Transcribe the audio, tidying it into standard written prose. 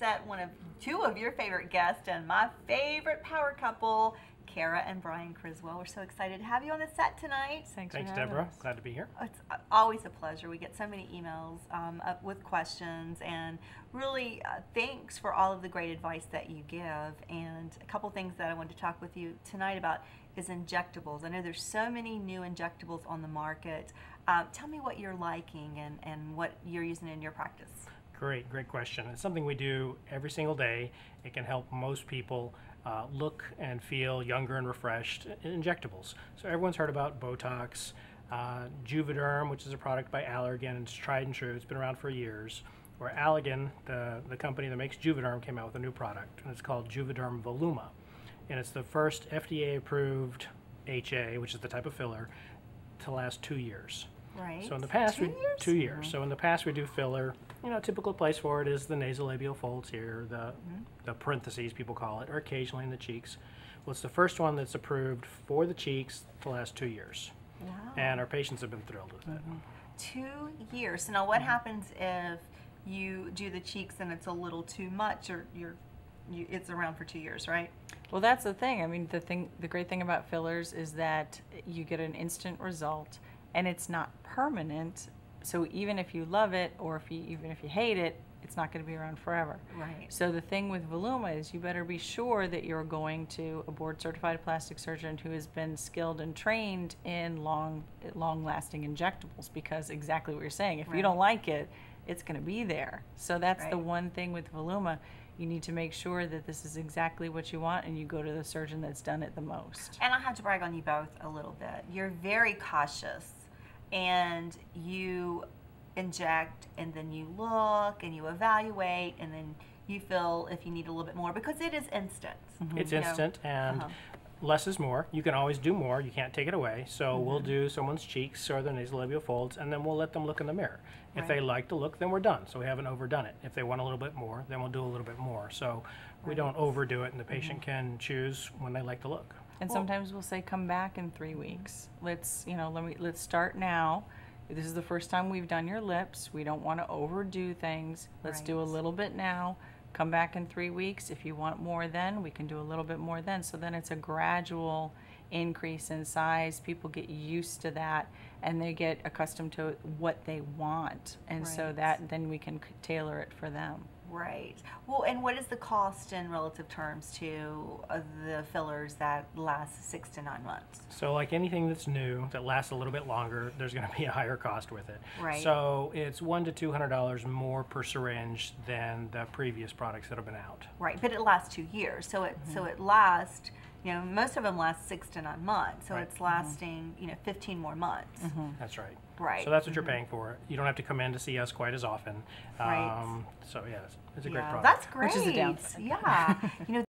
set two of your favorite guests and my favorite power couple, Kara and Bryan Criswell. We're so excited to have you on the set tonight. Thanks, Deborah. Glad to be here. It's always a pleasure. We get so many emails with questions, and really thanks for all of the great advice that you give. And a couple things that I want to talk with you tonight about is injectables. I know there's so many new injectables on the market. Tell me what you're liking and what you're using in your practice. Great question. It's something we do every single day. It can help most people look and feel younger and refreshed in injectables. So everyone's heard about Botox, Juvederm, which is a product by Allergan. It's tried and true. It's been around for years. Where Allergan, the company that makes Juvederm, came out with a new product, and it's called Juvederm Voluma. And it's the first FDA-approved HA, which is the type of filler, to last 2 years. Right. So in the past, 2 years? 2 years. So in the past, we do filler. You know, a typical place for it is the nasolabial folds here, the parentheses people call it, or occasionally in the cheeks. Well, it's the first one that's approved for the cheeks to last 2 years. Wow. And our patients have been thrilled with it. 2 years. So now what happens if you do the cheeks and it's a little too much, or it's around for 2 years, right? Well, that's the thing. I mean, the great thing about fillers is that you get an instant result, and it's not permanent. So even if you love it, or even if you hate it, it's not going to be around forever. Right. So the thing with Voluma is you better be sure that you're going to a board-certified plastic surgeon who has been skilled and trained in long-lasting injectables, because exactly what you're saying, if you don't like it, it's going to be there. So that's the one thing with Voluma. You need to make sure that this is exactly what you want, and you go to the surgeon that's done it the most. And I have to brag on you both a little bit. You're very cautious, and you inject, and then you look, and you evaluate, and then you feel if you need a little bit more, because it is instant. It's instant, and less is more. You can always do more. You can't take it away. So we'll do someone's cheeks or their nasolabial folds, and then we'll let them look in the mirror. If they like the look, then we're done. So we haven't overdone it. If they want a little bit more, then we'll do a little bit more. So we don't overdo it, and the patient can choose when they like the look. And sometimes we'll say, come back in 3 weeks. Let's start now. This is the first time we've done your lips. We don't want to overdo things. Let's do a little bit now. Come back in 3 weeks. If you want more then, we can do a little bit more then. So then it's a gradual increase in size. People get used to that, and they get accustomed to what they want. And so then we can tailor it for them. Right. Well, and what is the cost in relative terms to the fillers that last 6 to 9 months? So like anything that's new that lasts a little bit longer, there's going to be a higher cost with it. Right. So it's $100 to $200 more per syringe than the previous products that have been out. Right, but it lasts 2 years. So it lasts, you know, most of them last 6 to 9 months. So it's lasting, 15 more months. That's right. Right. So that's what you're paying for. You don't have to come in to see us quite as often. Right. So yeah, it's a great product. That's great. Which is the downside. Yeah.